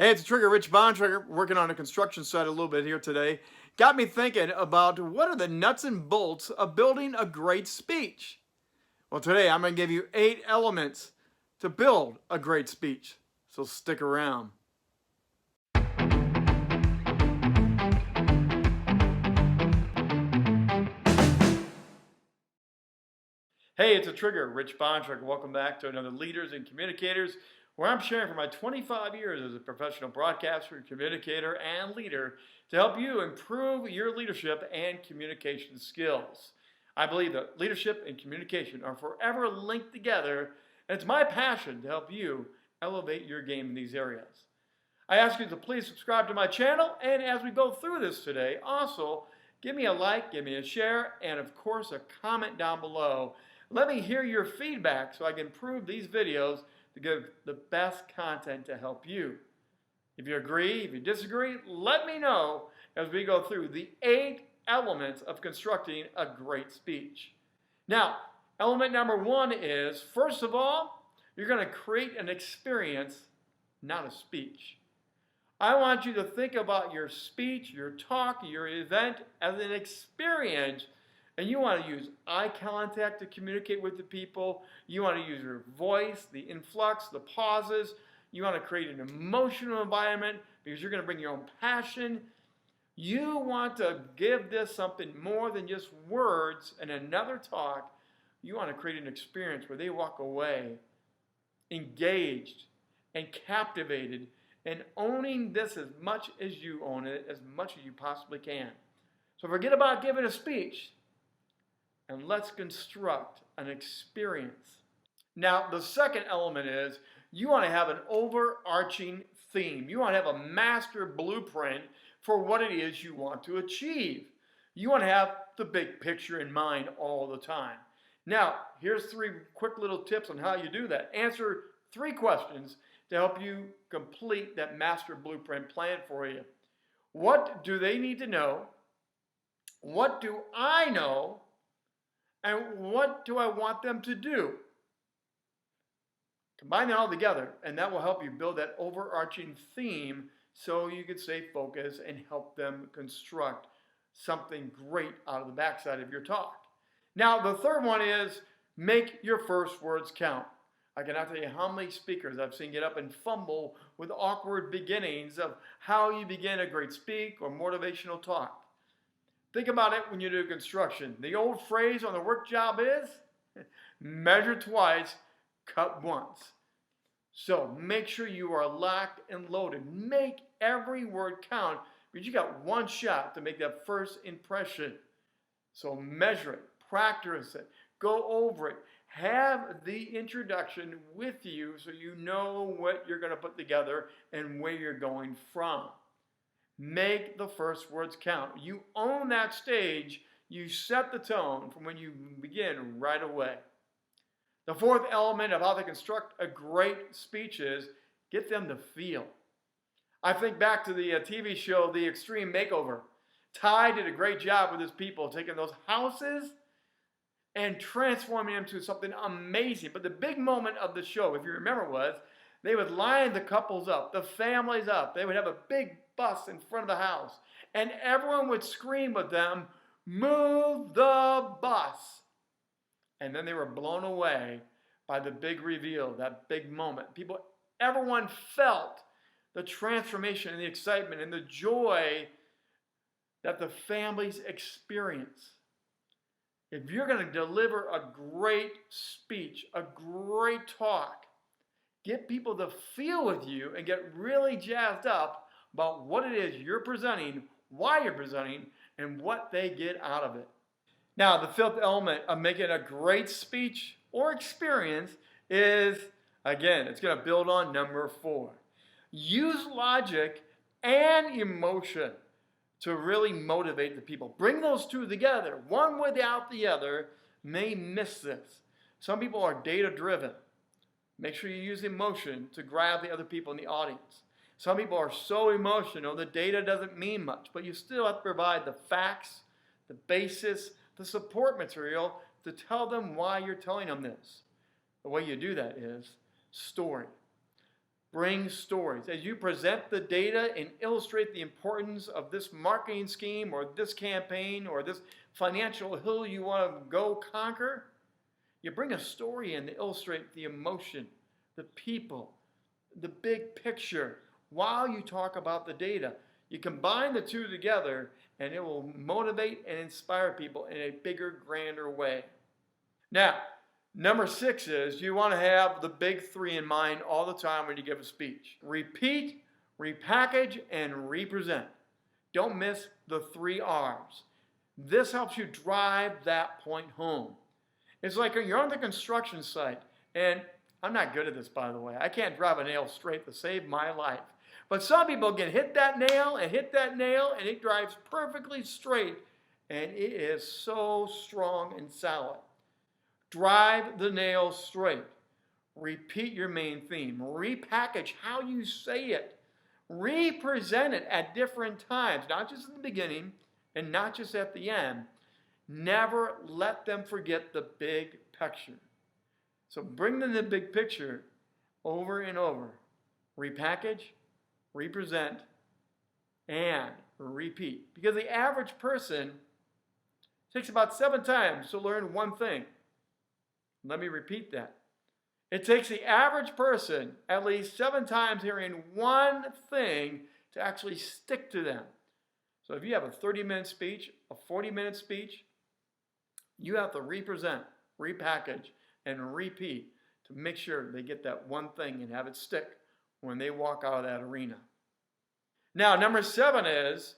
Hey, it's Trigger Rich Bontrager, working on a construction site a little bit here today. Got me thinking about what are the nuts and bolts of building a great speech. Well, today I'm going to give you 8 elements to build a great speech. So stick around. Hey, it's a Trigger, Rich Bontrager. Welcome back to another Leaders and Communicators, where I'm sharing from my 25 years as a professional broadcaster, communicator, and leader to help you improve your leadership and communication skills. I believe that leadership and communication are forever linked together, and it's my passion to help you elevate your game in these areas. I ask you to please subscribe to my channel, and as we go through this today, also give me a like, give me a share, and of course a comment down below. Let me hear your feedback so I can improve these videos to give the best content to help you. If you agree, if you disagree, let me know as we go through the 8 elements of constructing a great speech. Now, element number 1 is, first of all, you're going to create an experience, not a speech. I want you to think about your speech, your talk, your event as an experience. And you want to use eye contact to communicate with the people. You want to use your voice, the influx, the pauses. You want to create an emotional environment because you're going to bring your own passion. You want to give this something more than just words and another talk. You want to create an experience where they walk away engaged and captivated and owning this as much as you own it, as much as you possibly can. So forget about giving a speech. And let's construct an experience. Now, the second element is you want to have an overarching theme. You want to have a master blueprint for what it is you want to achieve. You want to have the big picture in mind all the time. Now, here's 3 quick little tips on how you do that. Answer 3 questions to help you complete that master blueprint plan for you. What do they need to know? What do I know? And what do I want them to do? Combine it all together, and that will help you build that overarching theme so you can stay focused and help them construct something great out of the backside of your talk. Now, the third one is make your first words count. I cannot tell you how many speakers I've seen get up and fumble with awkward beginnings of how you begin a great speak or motivational talk. Think about it when you do construction. The old phrase on the work job is, measure twice, cut once. So make sure you are locked and loaded. Make every word count because you got one shot to make that first impression. So measure it, practice it, go over it. Have the introduction with you so you know what you're going to put together and where you're going from. Make the first words count. You own that stage. You set the tone from when you begin right away. The fourth element of how to construct a great speech is get them to feel. I think back to the TV show, The Extreme Makeover. Ty did a great job with his people, taking those houses and transforming them into something amazing. But the big moment of the show, if you remember, was they would line the couples up, the families up. They would have a big bus in front of the house. And everyone would scream with them, "Move the bus." And then they were blown away by the big reveal, that big moment. Everyone felt the transformation and the excitement and the joy that the families experience. If you're going to deliver a great speech, a great talk, get people to feel with you and get really jazzed up about what it is you're presenting, why you're presenting, and what they get out of it. Now, the 5th element of making a great speech or experience is, again, it's going to build on number 4. Use logic and emotion to really motivate the people. Bring those 2 together. One without the other may miss this. Some people are data-driven. Make sure you use emotion to grab the other people in the audience. Some people are so emotional, the data doesn't mean much, but you still have to provide the facts, the basis, the support material to tell them why you're telling them this. The way you do that is story. Bring stories. As you present the data and illustrate the importance of this marketing scheme or this campaign or this financial hill you want to go conquer, you bring a story in to illustrate the emotion, the people, the big picture while you talk about the data. You combine the two together and it will motivate and inspire people in a bigger, grander way. Now, number 6 is you want to have the big 3 in mind all the time when you give a speech. Repeat, repackage, and represent. Don't miss the 3 R's. This helps you drive that point home. It's like you're on the construction site, and I'm not good at this, by the way. I can't drive a nail straight to save my life. But some people can hit that nail, and it drives perfectly straight, and it is so strong and solid. Drive the nail straight. Repeat your main theme. Repackage how you say it. Represent it at different times, not just in the beginning and not just at the end. Never let them forget the big picture. So bring them the big picture over and over. Repackage, represent, and repeat. Because the average person takes about 7 times to learn one thing. Let me repeat that. It takes the average person at least 7 times hearing one thing to actually stick to them. So if you have a 30-minute speech, a 40-minute speech, you have to represent, repackage, and repeat to make sure they get that one thing and have it stick when they walk out of that arena. Now, number 7 is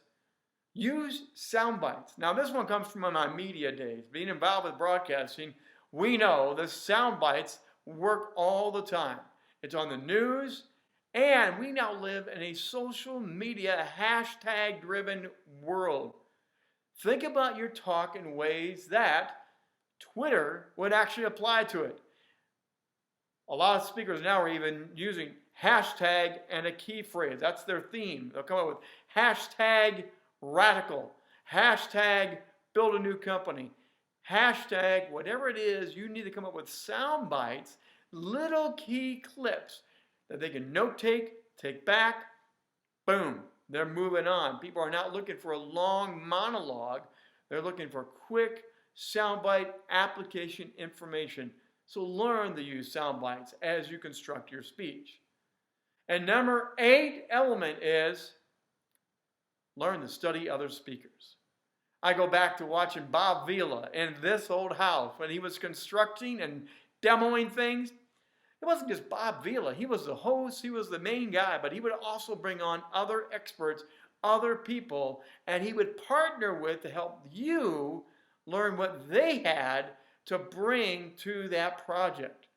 use sound bites. Now, this one comes from my media days. Being involved with broadcasting, we know the sound bites work all the time. It's on the news, and we now live in a social media hashtag-driven world. Think about your talk in ways that Twitter would actually apply to it. A lot of speakers now are even using hashtag and a key phrase. That's their theme. They'll come up with hashtag radical, hashtag build a new company, hashtag whatever it is. You need to come up with sound bites, little key clips that they can note take back, boom, they're moving on. People are not looking for a long monologue. They're looking for quick soundbite application information. So learn to use sound bites as you construct your speech. And number 8 element is learn to study other speakers. I go back to watching Bob Vila in this old house when he was constructing and demoing things. It wasn't just Bob Vila. He was the host. He was the main guy. But he would also bring on other experts, other people, and he would partner with to help you learn what they had to bring to that project.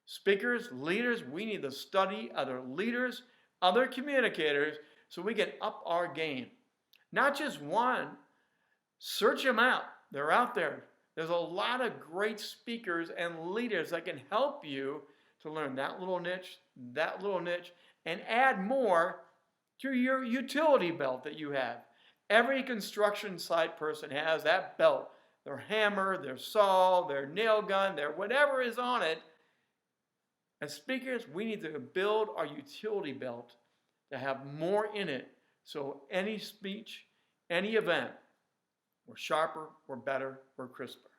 Speakers, leaders, we need to study other leaders, other communicators, so we can up our game. Not just one. Search them out. They're out there. There's a lot of great speakers and leaders that can help you to learn that little niche, and add more to your utility belt that you have. Every construction site person has that belt. Their hammer, their saw, their nail gun, their whatever is on it. As speakers, we need to build our utility belt to have more in it. So any speech, any event, we're sharper, we're better, we're crisper.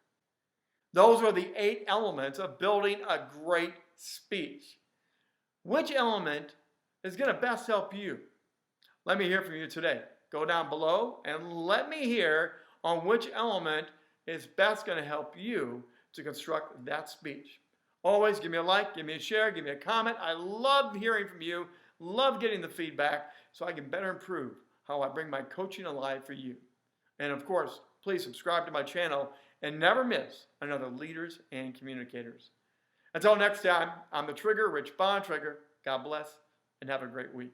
Those are the 8 elements of building a great speech. Which element is going to best help you? Let me hear from you today. Go down below and let me hear on which element is best going to help you to construct that speech. Always give me a like, give me a share, give me a comment. I love hearing from you, love getting the feedback so I can better improve how I bring my coaching alive for you. And of course, please subscribe to my channel and never miss another Leaders and Communicators. Until next time, I'm the Trigger, Rich Bontrager. God bless and have a great week.